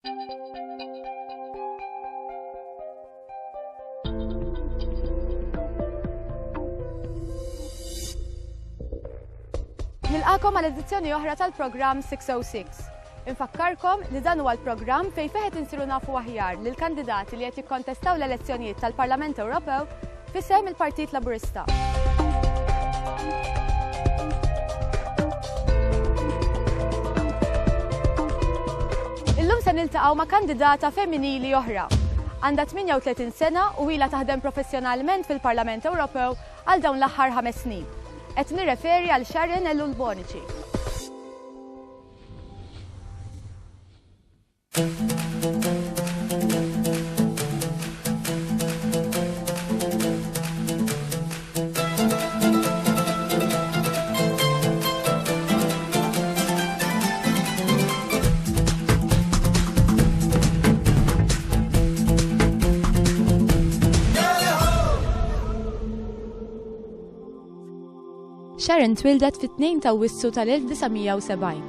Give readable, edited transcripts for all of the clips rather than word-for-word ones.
Nilqakom għal edizzjoni oħra tal-programm 606. Infakkarkom li dan huwa l-programm fejn feħed insiru nafu aħjar lil kandidati li qed jikkontestaw l-elezzjonijiet tal-Parlament Ewropew f'isem il-Partit Laburista. Illum se niltaqgħu ma' kandidata femminili oħra. Għandha 38 sena u ilha taħdem professjonalment fil-Parlament Ewropew għal dawn l-aħħar 5 snin. Qed nirreferi għal Sharon El-Ulbonici. Sharon twildet fit-2 ta' Awwissu tal-1970.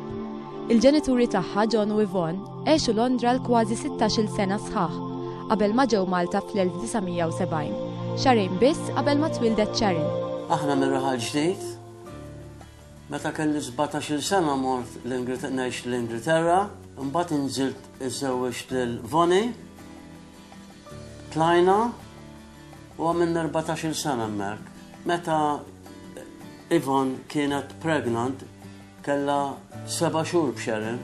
Il-ġenituri tagħha John u Yvonne għexu Londra l-kważi 16-il sena sħaħ qabel ma ġew Malta fl-1970. Xarejn biss qabel ma twildet Sharon. Aħna minn Raħal Ġdid. Meta kelli 17-il sena mort ngħix l-Ingilterra, imbagħad inżilt iżewweġt lil Vonnie, tlajna u minn 14-il sena hemmhekk. Meta Yvonne kienet pregnant, kella 7 xhur b'Sharon,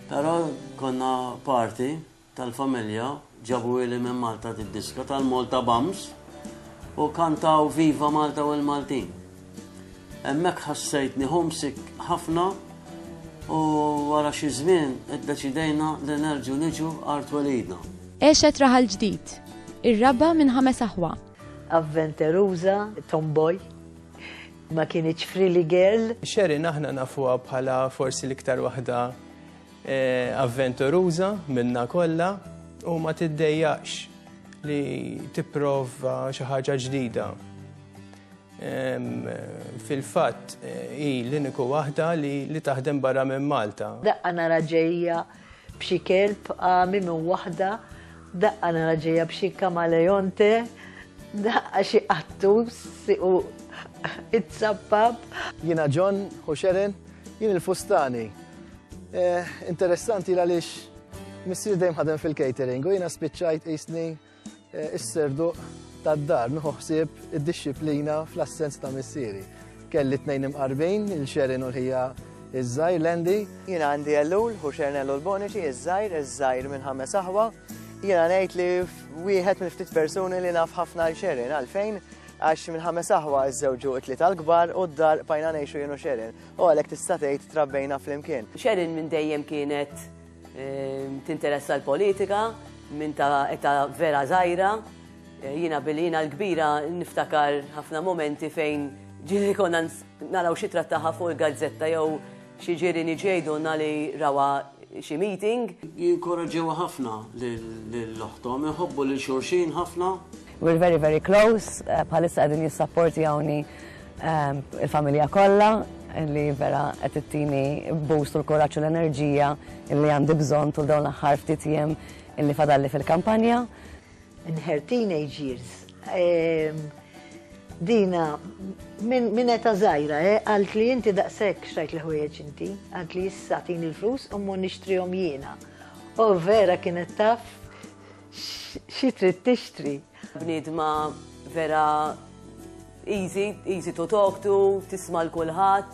però konna party tal-familja, ġabu ili minn Malta tid-diska tal-Malta Bums u kantaw Viva Malta u l-Maltin. Hemmhekk ħassejtni homesick ħafna u wara xi żmien iddeċidejna li nerġgħu niġu Art Welidna. Għexet Raħal Ġdid, ir-raba minn 5 aħwa. Avventuruża, tomboy. Ma kienieċ freely girl. Sharon aħna nafuha bħala forsi l-iktar waħda avventuruża minna kollha u ma tiddejjaqx li tipprova xi ħaġa ġdida. Fil-fatt hi l-iniku waħda li taħdem barra minn Malta. Daqqa nara ġejja b'xi kelb għami minn waħda, daqqa nara ġejja b'xi kamalejonte, daqqa xi qattus u it-sabbab. Jiena John u Sharon, jien il-Fustani. Interessanti għaliex missier dejjem ħadem fil-catering u jiena spiċċajt qisni s-serduq tad-dar nieħu ħsieb id-dixxiplina fl-assenz ta' missieri. Kelli 2 imqarbin, il-Sharon u l-ħija iż-żgħir Landy. Jiena għandi Ellul u Sharon El-Ulbonici, iż-żgħir minn 5 aħwa. Jiena ngħid li wieħed minn ftit persuni li naf ħafna l-Sharon għalfejn għax minn 5 aħwa ż-żewġu t-tlieta l-kbar u d-dar bajna ngħixu jien u Sharon. U għalhekk tista' tgħid trabbejna flimkien. Sharon minn dejjem kienet tinteressa l-politika, minn ta' vera żgħira. Jiena bil-jiena l-kbira niftakar ħafna momenti fejn ġieli konna naraw xi trattaħa fuq il-gazzetta jew xi ġierieni ġejdulna li rawa xi meeting. Jinkoraġġew ħafna lill-oħtom, iħobbu lil xulxin ħafna. We're very, very close. Bħalissa għadin jissapporti għawni il-familja kollha li vera qed ittini boost u l-kuraġġ u l-enerġija li għandi bżonn tul dawn l-aħħar ftit jiem illi fadalli fil-kampanja. In her teenage years. Dina minn eta żgħira, għalt li inti daqshekk xtrajt l-ħwejjeġ inti, għalt li issa tini l-flus u mhmm nixtrihom jiena. U vera kienet taf xi trid tixtri. Bniedma vera easy to talk to, tisma' l-kulħadd,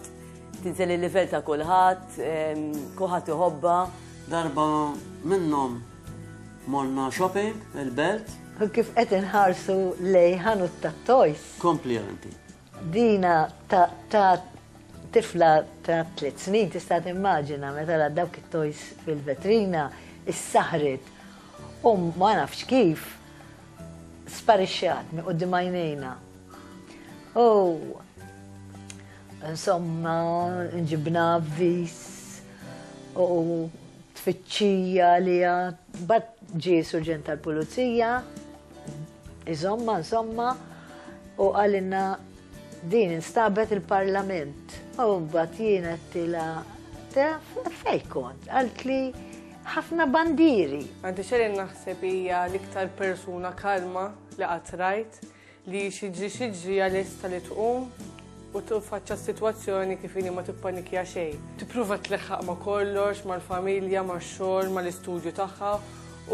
tinżel il-livell ta' kulħadd, kulħadd iħobba. Darba minnhom morna shopping il-belt. Kif qed inħarsu lej ħanut ta' toys. Komplimenti. Dina ta' tifla ta' 3 snin tista' timmaġina meta ra dawk it-toys fil-vetrina issaħret u ma nafx kif sparixxat minn quddiem għajnejna. Insomma, nġibna avviż u tfittxija li bat ġie surġent tal-pulizija, insomma, u għalinna din instabet il-parlament. U bat jiena t-tila, fej kont, għalt li ħafna bandieri. Għanti Sherin naħseb hija l-iktar persuna kalma li qatt rajt li xiġri għal-ista li tqum u tfaċċa s-sitwazzjoni kif inhi ma tippanikja xejn. Tipprova tleħħaq ma' kollox, mal-familja, max-xogħol, mal-istudju tagħha u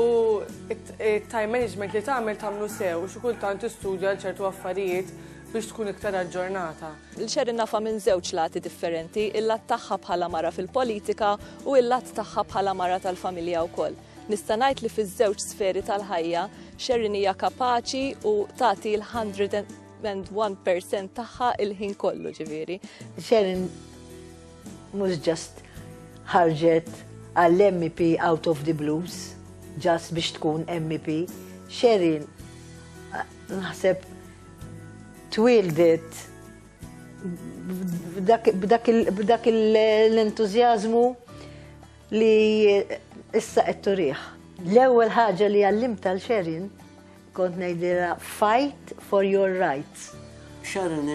time management li tagħmlu sew u xi kultant tistudja ċertu affarijiet biex tkun iktar aġġornata. Sherin nafa minn żewġ lati differenti, il-lat tagħha bħala mara fil-politika u il-lat tagħha bħala mara tal-familja wkoll. Nista' ngħid li fiż-żewġ sferi tal-ħajja Sherin hija kapaċi u tagħti l-101% tagħha il-ħin kollu ġifieri. Sherin mhux just ħarġet għall-MEP out of the blues, just biex tkun MEP. Sherin naħseb twildet b'dak l-entużjażmu li issa qed turih. L-ewwel ħaġa li għallimta l-Sherin kont ngħidilha fight for your rights. Sherin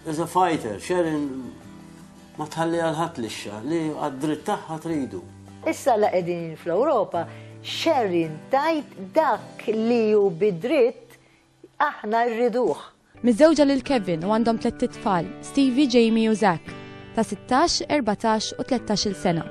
is a fighter, Sherin ma tħalli għal-ħadd lixxa li għad-dritt tagħha tridu. Issa la qegħdin fl-Ewropa, Sherin tajt dak li hu bid-dritt aħna rriduh. Miżewġa lil Kevin u għandhom 3 tfal, Stevie, Jamie u Zach, ta' 16, 14 u 13 sena.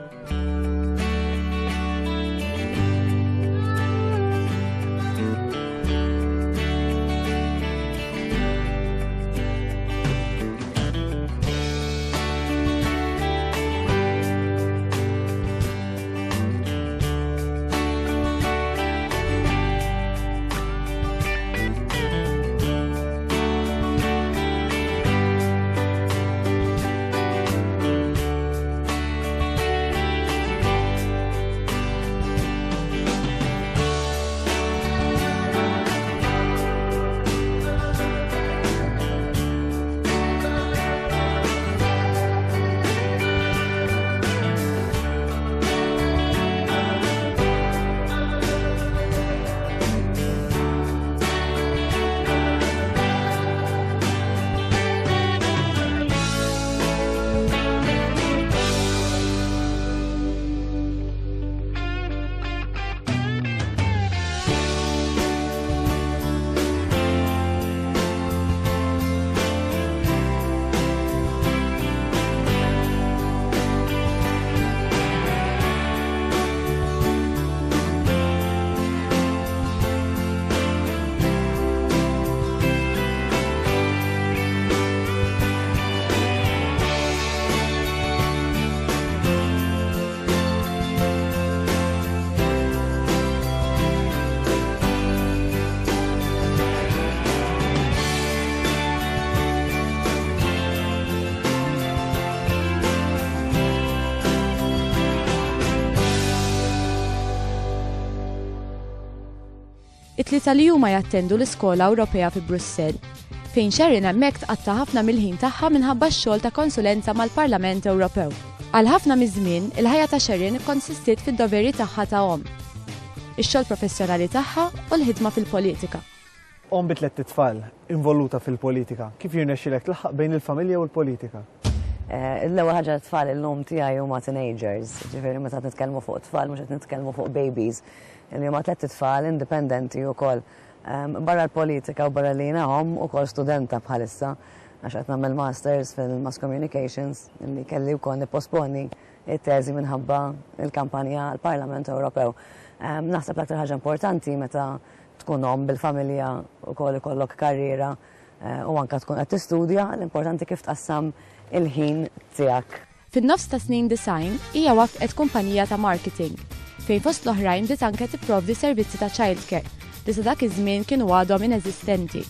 It-tlieta li huma jattendu l-Iskola Ewropea fi Brussell, fejn Sherin hemmhekk tqatta' ħafna mill-ħin tagħha minħabba x-xogħol ta' konsulenza mal-Parlament Ewropew. Għal ħafna miż-żmien, il-ħajja ta' Sherin ikkonsistiet fid-doveri tagħha ta' omm, ix-xogħol professjonali tagħha u l-ħidma fil-politika. Omm bi 3 tfal involuta fil-politika, kif jirnexxilek tlaħħaq bejn il-familja u l-politika? L-ewwel ħaġa tfal il-lum tiegħi huma teenagers, ġifieri meta nitkellmu fuq tfal mhux qed nitkellmu fuq babies. Li huma 3 tfal indipendenti wkoll. Barra l-politika u barra li jienahom ukoll studenta bħalissa għax qed nagħmel masters fil-Mass Communications li kelli wkoll nipposponi it-teżi minħabba il-kampanja għall-Parlament Ewropew. Naħseb l-aktar ħaġa importanti meta tkun omm bil-familja wkoll ikollok karriera u anke tkun qed tistudja, l-importanti kif tqassam il-ħin tiegħek. Fin-nofs ta' snin design hija waffqet kumpanija ta' marketing fejn fost l-oħrajn bdiet anke tipprovdi servizzi ta' childcare li sa dak iż-żmien kienu għadhom ineżistenti.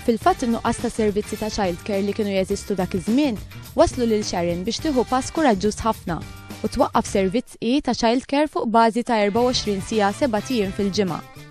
Fil-fatt in-nuqqas ta' servizzi ta' childcare li kienu jeżistu dak iż-żmien waslu lil Sherin biex tieħu pass kuraġġuż ħafna u twaqqaf servizz ta' childcare fuq bażi ta' 24 siegħa 7 ijiem fil-ġimgħa.